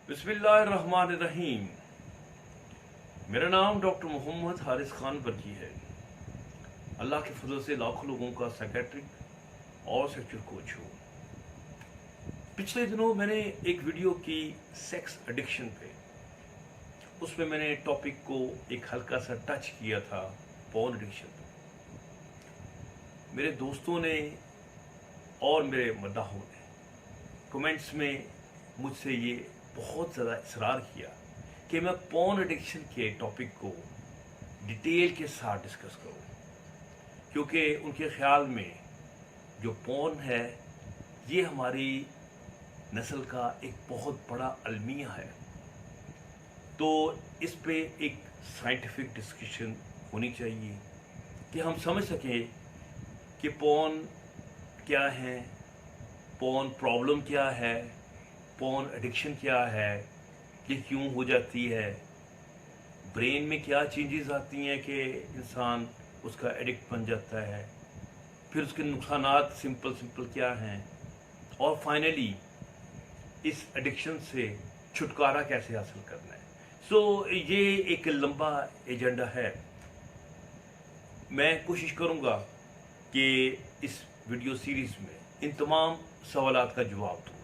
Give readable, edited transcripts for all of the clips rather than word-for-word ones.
बिस्मिल्लाहिर्रहमानिर्रहीम। मेरा नाम डॉक्टर मोहम्मद हारिस खान बरकी है। अल्लाह के फजल से लाखों लोगों का साइकेट्रिक और सेक्सुअल कोच हूँ। पिछले दिनों मैंने एक वीडियो की सेक्स एडिक्शन पे, उसमें मैंने टॉपिक को एक हल्का सा टच किया था, पॉर्न एडिक्शन। मेरे दोस्तों ने और मेरे मद्दाहों ने कमेंट्स में मुझसे ये बहुत ज़्यादा इसरार किया कि मैं पॉर्न एडिक्शन के टॉपिक को डिटेल के साथ डिस्कस करूं, क्योंकि उनके ख्याल में जो पॉर्न है ये हमारी नस्ल का एक बहुत बड़ा अलमिया है। तो इस पे एक साइंटिफिक डिस्कशन होनी चाहिए कि हम समझ सकें कि पॉर्न क्या है, पॉर्न प्रॉब्लम क्या है, पॉर्न एडिक्शन क्या है, ये क्यों हो जाती है, ब्रेन में क्या चेंजेस आती हैं कि इंसान उसका एडिक्ट बन जाता है, फिर उसके नुकसानात सिंपल क्या हैं, और फाइनली इस एडिक्शन से छुटकारा कैसे हासिल करना है। सो ये एक लंबा एजेंडा है। मैं कोशिश करूँगा कि इस वीडियो सीरीज़ में इन तमाम सवालात का जवाब दूँगा।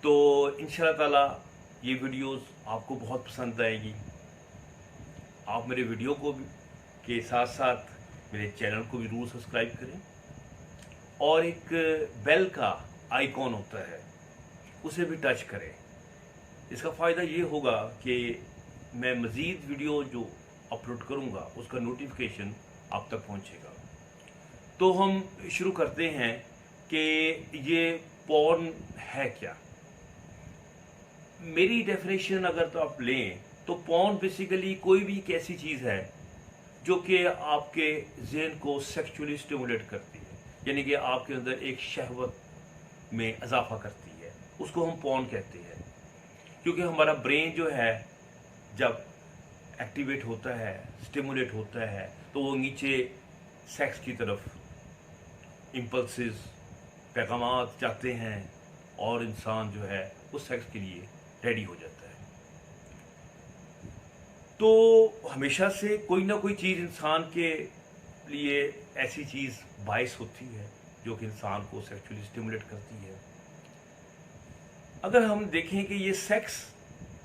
तो इंशाअल्लाह ताला ये वीडियोस आपको बहुत पसंद आएगी। आप मेरे वीडियो को भी के साथ साथ मेरे चैनल को भी जरूर सब्सक्राइब करें, और एक बेल का आइकॉन होता है उसे भी टच करें। इसका फ़ायदा ये होगा कि मैं मज़ीद वीडियो जो अपलोड करूँगा उसका नोटिफिकेशन आप तक पहुँचेगा। तो हम शुरू करते हैं कि ये पॉर्न है क्या। मेरी डेफिनेशन अगर तो आप लें तो पॉर्न बेसिकली कोई भी एक ऐसी चीज़ है जो कि आपके ज़हन को सेक्सुअली स्टिमुलेट करती है, यानी कि आपके अंदर एक शहवत में इजाफा करती है, उसको हम पॉर्न कहते हैं। क्योंकि हमारा ब्रेन जो है जब एक्टिवेट होता है, स्टिमुलेट होता है, तो वो नीचे सेक्स की तरफ इम्पल्सेस, पैगामात जाते हैं और इंसान जो है उस सेक्स के लिए रेडी हो जाता है। तो हमेशा से कोई ना कोई चीज़ इंसान के लिए ऐसी चीज़ बाइस होती है जो कि इंसान को सेक्सुअली स्टिमुलेट करती है। अगर हम देखें कि ये सेक्स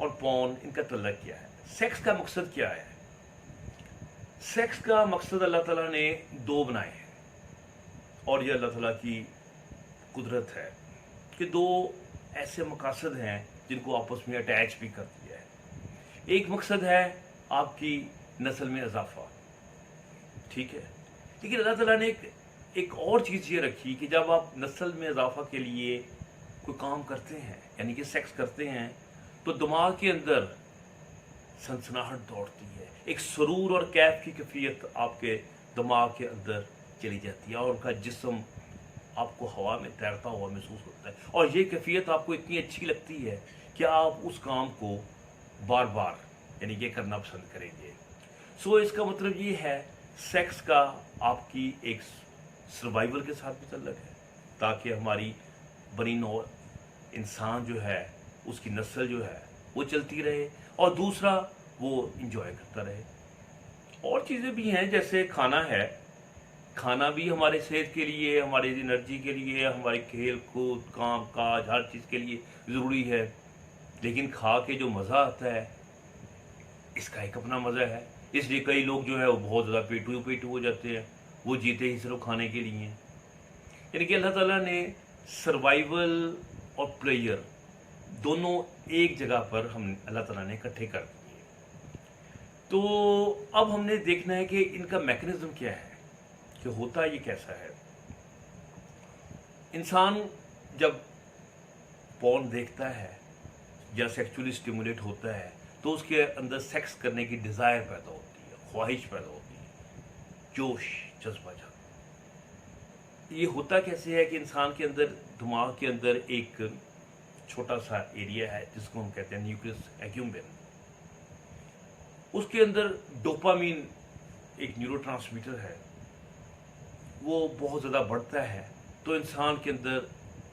और पॉर्न, इनका तल्लुक क्या है, सेक्स का मकसद क्या है। सेक्स का मकसद अल्लाह ताला ने दो बनाए हैं, और ये अल्लाह ताला की कुदरत है कि दो ऐसे मकासद हैं जिनको आपस में अटैच भी कर दिया है। एक मकसद है आपकी नस्ल में इजाफा, ठीक है, लेकिन अल्लाह ताला ने एक और चीज़ ये रखी कि जब आप नस्ल में इजाफा के लिए कोई काम करते हैं, यानी कि सेक्स करते हैं, तो दिमाग के अंदर सनसनाहट दौड़ती है, एक सुरूर और कैफ की कैफियत आपके दिमाग के अंदर चली जाती है, और उनका जिस्म आपको हवा में तैरता हुआ महसूस होता है, और ये कैफियत आपको इतनी अच्छी लगती है कि आप उस काम को बार बार यानी कि करना पसंद करेंगे। सो इसका मतलब ये है सेक्स का आपकी एक सर्वाइवल के साथ भी ताल्लुक है, ताकि हमारी बनी नौ इंसान जो है उसकी नस्ल जो है वो चलती रहे, और दूसरा वो इंजॉय करता रहे। और चीज़ें भी हैं, जैसे खाना है, खाना भी हमारे सेहत के लिए, हमारी एनर्जी के लिए, हमारे खेल कूद, काम काज, हर चीज़ के लिए ज़रूरी है। लेकिन खा के जो मज़ा आता है इसका एक अपना मज़ा है। इसलिए कई लोग जो है वो बहुत ज़्यादा पेटू हो जाते हैं, वो जीते ही सिर्फ खाने के लिए। यानी कि अल्लाह ताला ने सर्वाइवल और प्लेयर दोनों एक जगह पर हम अल्लाह ताला ने इकट्ठे कर दिए। तो अब हमने देखना है कि इनका मैकेनिज्म क्या है, कि होता ये कैसा है। इंसान जब पॉर्न देखता है या सेक्सुअली स्टिमुलेट होता है तो उसके अंदर सेक्स करने की डिज़ायर पैदा होती है, ख्वाहिश पैदा होती है, जोश जज्बा जाता। ये होता कैसे है कि इंसान के अंदर, दिमाग के अंदर एक छोटा सा एरिया है जिसको हम कहते हैं न्यूक्लियस एक्युम्बेंस। उसके अंदर डोपामीन एक न्यूरोट्रांसमीटर है, वो बहुत ज़्यादा बढ़ता है तो इंसान के अंदर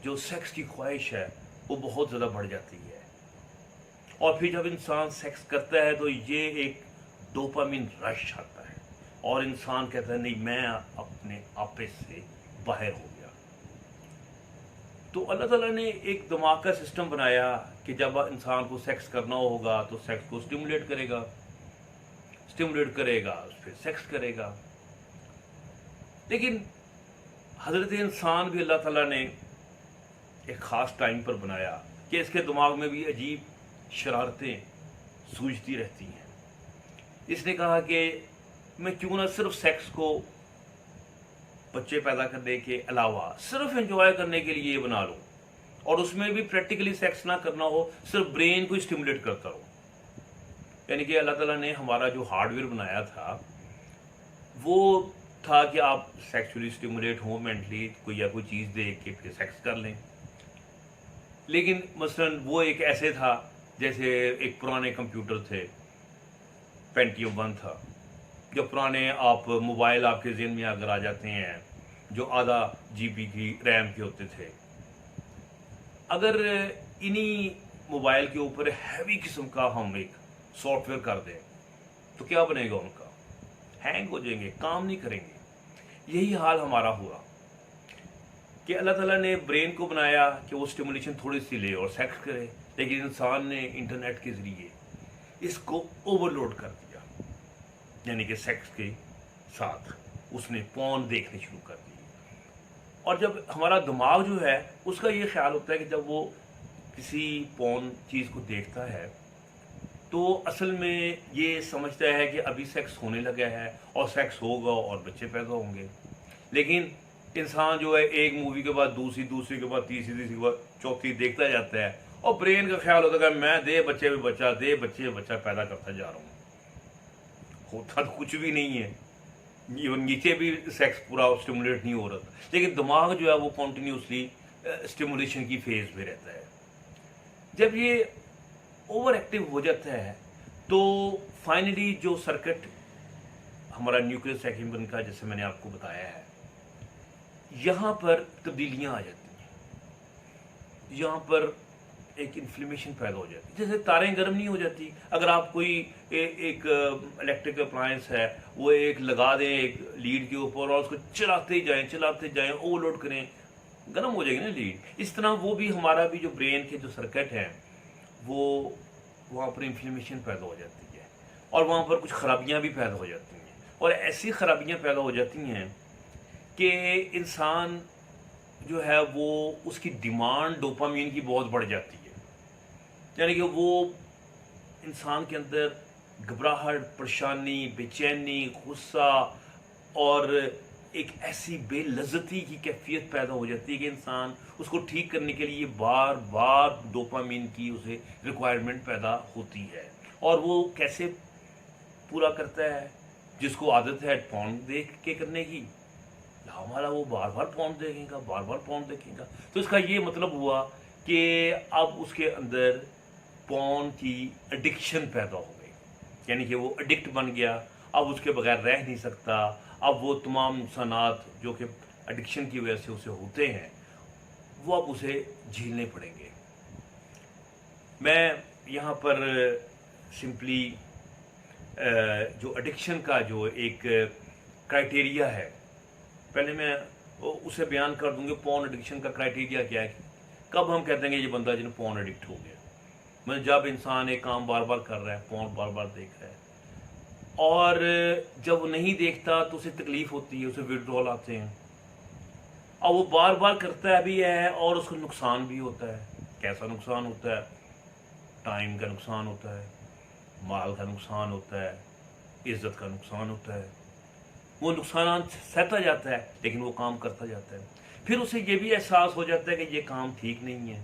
जो सेक्स की ख्वाहिश है वो बहुत ज़्यादा बढ़ जाती है। اور پھر جب انسان سیکس کرتا ہے تو یہ ایک ڈوپامین رش آتا ہے اور انسان کہتا ہے نہیں میں اپنے آپے سے باہر ہو گیا. تو اللہ تعالیٰ نے ایک دماغ کا سسٹم بنایا کہ جب انسان کو سیکس کرنا ہوگا تو سیکس کو اسٹیمولیٹ کرے گا پھر سیکس کرے گا. لیکن حضرت انسان بھی اللہ تعالیٰ نے ایک خاص ٹائم پر بنایا کہ اس کے دماغ میں بھی عجیب شرارتیں سوچتی رہتی ہیں. اس نے کہا کہ میں کیوں نہ صرف سیکس کو بچے پیدا کرنے کے علاوہ صرف انجوائے کرنے کے لیے یہ بنا لوں اور اس میں بھی پریکٹیکلی سیکس نہ کرنا ہو, صرف برین کو اسٹیمولیٹ کرتا ہوں. یعنی کہ اللہ تعالیٰ نے ہمارا جو ہارڈ ویئر بنایا تھا وہ تھا کہ آپ سیکسولی اسٹیمولیٹ ہوں مینٹلی, کوئی چیز دیکھ کے پھر سیکس کر لیں. لیکن مثلاً وہ ایک ایسے تھا جیسے ایک پرانے کمپیوٹر تھے, پینٹیم 1 تھا, جو پرانے آپ موبائل آپ کے ذہن میں اگر آ جاتے ہیں جو آدھا GB کی ریم کے ہوتے تھے, اگر انہی موبائل کے اوپر ہیوی قسم کا ہم ایک سافٹ ویئر کر دیں تو کیا بنے گا, ان کا ہینگ ہو جائیں گے, کام نہیں کریں گے. یہی حال ہمارا ہوا کہ اللہ تعالیٰ نے برین کو بنایا کہ وہ اسٹیمولیشن تھوڑی سی لے اور سیکس کرے, لیکن انسان نے انٹرنیٹ کے ذریعے اس کو اوور لوڈ کر دیا. یعنی کہ سیکس کے ساتھ اس نے پون دیکھنے شروع کر دی. اور جب ہمارا دماغ جو ہے اس کا یہ خیال ہوتا ہے کہ جب وہ کسی پون چیز کو دیکھتا ہے تو اصل میں یہ سمجھتا ہے کہ ابھی سیکس ہونے لگا ہے اور سیکس ہوگا اور بچے پیدا ہوں گے. لیکن انسان جو ہے ایک مووی کے بعد دوسری کے بعد تیسری کے بعد چوتھی دیکھتا جاتا ہے اور برین کا خیال ہوتا ہے کہ میں دے بچے بچہ پیدا کرتا جا رہا ہوں. ہوتا تو کچھ بھی نہیں ہے, نیچے بھی سیکس پورا اسٹیمولیٹ نہیں ہو رہا تھا, لیکن دماغ جو ہے وہ کنٹینیوسلی اسٹیمولیشن کی فیز میں رہتا ہے. جب یہ اوور ایکٹیو ہو جاتا ہے تو فائنلی جو سرکٹ ہمارا نیوکلیس ایکمبن کا جیسے میں نے آپ کو بتایا ہے, یہاں پر تبدیلیاں آ جاتی ہیں, یہاں پر ایک انفلیمیشن پیدا ہو جاتی ہے. جیسے تاریں گرم نہیں ہو جاتی, اگر آپ کوئی ایک الیکٹرک اپلائنس ہے وہ ایک لگا دیں ایک لیڈ کے اوپر اور اس کو چلاتے جائیں اوور لوڈ کریں, گرم ہو جائے گی نا لیڈ. اس طرح وہ بھی ہمارا بھی جو برین کے جو سرکٹ ہیں وہ وہاں پر انفلیمیشن پیدا ہو جاتی ہے اور وہاں پر کچھ خرابیاں بھی پیدا ہو جاتی ہیں. اور ایسی خرابیاں پیدا ہو جاتی ہیں کہ انسان جو ہے وہ اس کی ڈیمانڈ ڈوپامین کی بہت بڑھ جاتی ہے. یعنی کہ وہ انسان کے اندر گھبراہٹ, پریشانی, بے چینی, غصہ اور ایک ایسی بے لذتی کی کیفیت پیدا ہو جاتی ہے کہ انسان اس کو ٹھیک کرنے کے لیے بار بار ڈوپامین کی اسے ریکوائرمنٹ پیدا ہوتی ہے. اور وہ کیسے پورا کرتا ہے, جس کو عادت ہے پون دیکھ کے کرنے کی, ہمارا وہ بار بار پون دیکھے گا. تو اس کا یہ مطلب ہوا کہ اب اس کے اندر پون کی ایڈکشن پیدا ہو گئی. یعنی کہ وہ ایڈکٹ بن گیا, اب اس کے بغیر رہ نہیں سکتا. اب وہ تمام نقصانات جو کہ ایڈکشن کی وجہ سے اسے ہوتے ہیں وہ اب اسے جھیلنے پڑیں گے. میں یہاں پر سمپلی جو ایڈکشن کا جو ایک کرائٹیریا ہے پہلے میں اسے بیان کر دوں گی. پون ایڈکشن کا کرائٹیریا کیا ہے, کب ہم کہتے ہیں کہ یہ بندہ جن پون ایڈکٹ ہو گیا. میں جب انسان ایک کام بار بار کر رہا ہے, پون بار بار دیکھ رہا ہے, اور جب وہ نہیں دیکھتا تو اسے تکلیف ہوتی ہے, اسے وڈرول آتے ہیں, اور وہ بار بار کرتا بھی ہے اور اس کو نقصان بھی ہوتا ہے. کیسا نقصان ہوتا ہے؟ ٹائم کا نقصان ہوتا ہے, مال کا نقصان ہوتا ہے, عزت کا نقصان ہوتا ہے. وہ نقصانات سہتا جاتا ہے لیکن وہ کام کرتا جاتا ہے. پھر اسے یہ بھی احساس ہو جاتا ہے کہ یہ کام ٹھیک نہیں ہے,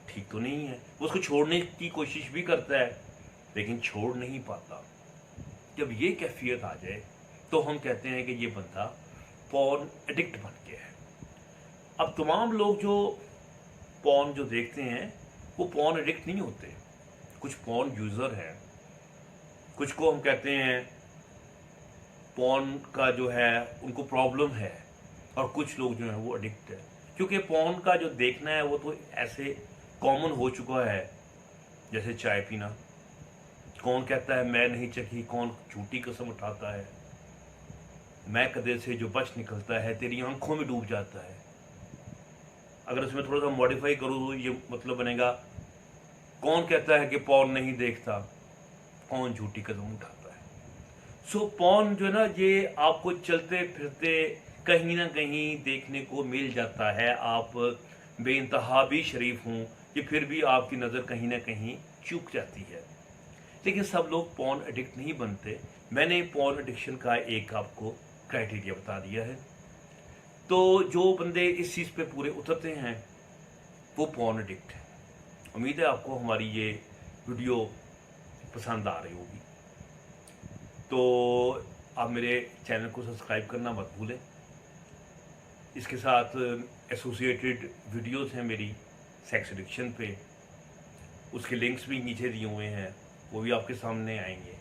ٹھیک تو نہیں ہے. وہ اس کو چھوڑنے کی کوشش بھی کرتا ہے لیکن چھوڑ نہیں پاتا. جب یہ کیفیت آ جائے تو ہم کہتے ہیں کہ یہ بندہ پون ایڈکٹ بن گیا ہے. اب تمام لوگ جو پون جو دیکھتے ہیں وہ پون ایڈکٹ نہیں ہوتے. کچھ پون یوزر ہیں, کچھ کو ہم کہتے ہیں پون کا جو ہے ان کو پرابلم ہے, اور کچھ لوگ جو ہیں وہ ایڈکٹ ہے. کیونکہ پون کا جو دیکھنا ہے وہ تو ایسے کامن ہو چکا ہے जैसे चाय पीना, कौन कहता है मैं नहीं चखी, कौन झूठी कसम उठाता है, मैं कदे से जो बच निकलता है तेरी आंखों में डूब जाता है। अगर इसमें थोड़ा सा मॉडिफाई करूँ तो ये मतलब बनेगा, कौन कहता है कि पॉर्न नहीं देखता, कौन झूठी कदम उठाता है। सो पॉर्न जो है ना, ये आपको चलते फिरते कहीं ना कहीं देखने को मिल जाता है। आप बेइंतहा भी शरीफ हूँ, ये फिर भी आपकी नज़र कहीं ना कहीं चूक जाती है। लेकिन सब लोग पॉर्न एडिक्ट नहीं बनते। मैंने पॉर्न एडिक्शन का एक आपको क्राइटेरिया बता दिया है। तो जो बंदे इस चीज़ पे पूरे उतरते हैं वो पॉर्न एडिक्ट है। उम्मीद है आपको हमारी ये वीडियो पसंद आ रही होगी। तो आप मेरे चैनल को सब्सक्राइब करना मत भूलें। इसके साथ एसोसिएटेड वीडियोस हैं मेरी सेक्स एडिक्शन पे, उसके लिंक्स भी नीचे दिए हुए हैं, वो भी आपके सामने आएंगे।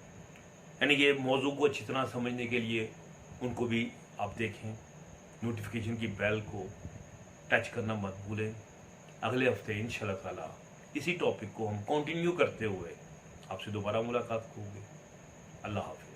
यानी कि मौजू को अच्छी तरह समझने के लिए उनको भी आप देखें। नोटिफिकेशन की बेल को टच करना मत भूलें। अगले हफ्ते इंशाल्लाह ताला इसी टॉपिक को हम कंटिन्यू करते हुए आपसे दोबारा मुलाकात होगी। अल्लाह हाफ़िज़।